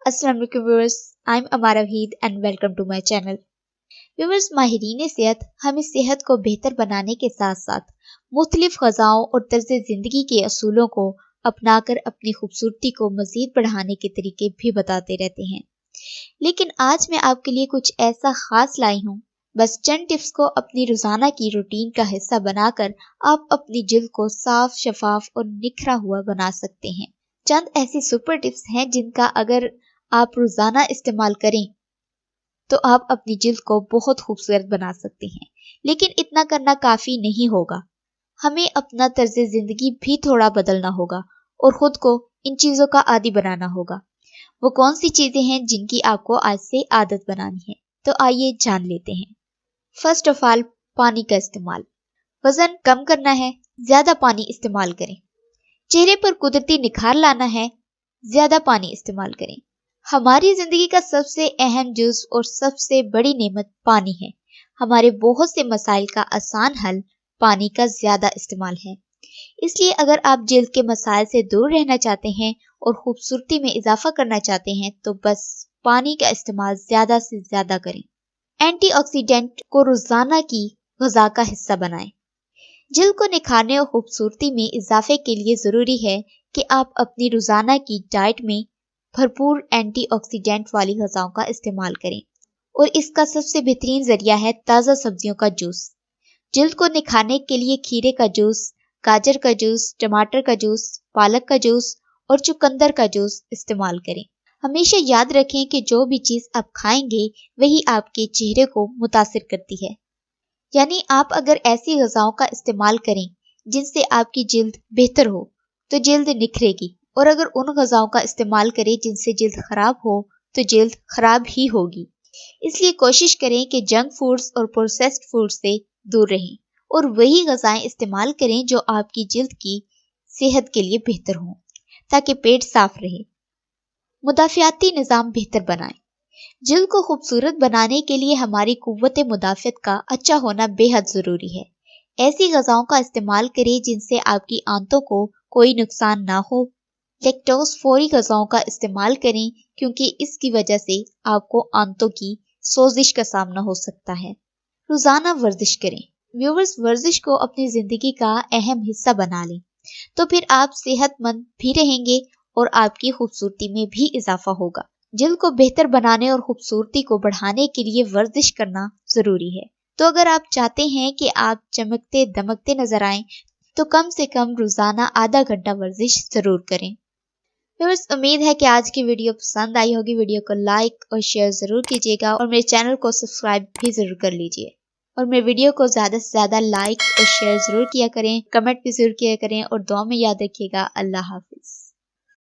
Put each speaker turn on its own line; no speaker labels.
अस्सलाम वालेकुम viewers, I am Amara Waheed and welcome to my channel. Viewers, माहिरीन सेहत हमें सेहत को बेहतर बनाने के साथ साथ मुख्तलिफ ग़िज़ाओं और तर्ज़ ज़िंदगी के असूलों को अपनाकर अपनी खूबसूरती को मज़ीद बढ़ाने के तरीके भी बताते रहते हैं। लेकिन आज मैं आपके लिए कुछ ऐसा ख़ास लाई हूँ, बस चंद टिप्स को अपनी रोज़ाना की रूटीन का हिस्सा बनाकर आप अपनी जिल्द को साफ, शफाफ और निखरा हुआ बना सकते हैं। चंद ऐसी सुपर टिप्स हैं जिनका अगर आप रोजाना इस्तेमाल करें तो आप अपनी जिल्द को बहुत खूबसूरत बना सकते हैं। लेकिन इतना करना काफी नहीं होगा, हमें अपना तर्ज जिंदगी भी थोड़ा बदलना होगा और खुद को इन चीजों का आदी बनाना होगा। वो कौन सी चीजें हैं जिनकी आपको आज से आदत बनानी है, तो आइए जान लेते हैं। फर्स्ट ऑफ ऑल, पानी का इस्तेमाल। वजन कम करना है, ज्यादा पानी इस्तेमाल करें। चेहरे पर कुदरती निखार लाना है, ज्यादा पानी इस्तेमाल करें। हमारी जिंदगी का सबसे अहम जुज़ और सबसे बड़ी नेमत पानी है। हमारे बहुत से मसाइल का आसान हल पानी का ज्यादा इस्तेमाल है। इसलिए अगर आप जिल्द के मसाइल से दूर रहना चाहते हैं और खूबसूरती में इजाफा करना चाहते हैं तो बस पानी का इस्तेमाल ज्यादा से ज्यादा करें। एंटीऑक्सीडेंट को रोजाना की ग़िज़ा का हिस्सा बनाएं। जिल्द को निखारने और खूबसूरती में इजाफे के लिए जरूरी है कि आप अपनी रोजाना की डाइट में भरपूर एंटीऑक्सीडेंट वाली ग़िज़ाओं का इस्तेमाल करें और इसका सबसे बेहतरीन जरिया है ताज़ा सब्जियों का जूस। जिल्द को निखारने के लिए खीरे का जूस, गाजर का जूस, टमाटर का जूस, पालक का जूस और चुकंदर का जूस इस्तेमाल करें। हमेशा याद रखें कि जो भी चीज आप खाएंगे वही आपके चेहरे को मुतासिर करती है। यानी आप अगर ऐसी ग़िज़ाओं का इस्तेमाल करें जिनसे आपकी जिल्द बेहतर हो तो जिल्द निखरेगी, और अगर उन ग़िज़ाओं का इस्तेमाल करें जिनसे जिल्द खराब हो तो जिल्द खराब ही होगी। इसलिए कोशिश करें कि जंक फूड्स और प्रोसेस्ड फूड से दूर रहें और वही ग़िज़ाएं इस्तेमाल करें जो आपकी जिल्द की सेहत के लिए बेहतर हों, ताकि पेट साफ रहे। मुदाफ़ियाती निज़ाम बेहतर बनाएं। जिल्द को खूबसूरत बनाने के लिए हमारी कुव्वत मुदाफ़ियत का अच्छा होना बेहद ज़रूरी है। ऐसी ग़िज़ाओं का इस्तेमाल करें जिनसे आपकी आंतों को कोई नुकसान ना हो। लैक्टोज फ्री ग़िज़ाओं का इस्तेमाल करें क्योंकि इसकी वजह से आपको आंतों की सोजिश का सामना हो सकता है। रोजाना वर्जिश करें। व्यूअर्स, वर्जिश को अपनी जिंदगी का अहम हिस्सा बना लें तो फिर आप सेहतमंद भी रहेंगे और आपकी खूबसूरती में भी इजाफा होगा। जिल्द को बेहतर बनाने और खूबसूरती को बढ़ाने के लिए वर्जिश करना जरूरी है। तो अगर आप चाहते हैं कि आप चमकते दमकते नजर आएं तो कम से कम रोजाना आधा घंटा वर्जिश जरूर करें। व्यूअर्स, उम्मीद है कि आज की वीडियो पसंद आई होगी। वीडियो को लाइक और शेयर जरूर कीजिएगा और मेरे चैनल को सब्सक्राइब भी जरूर कर लीजिए। और मेरे वीडियो को ज्यादा से ज्यादा लाइक और शेयर जरूर किया करें, कमेंट भी जरूर किया करें और दुआ में याद रखिएगा। अल्लाह हाफिज।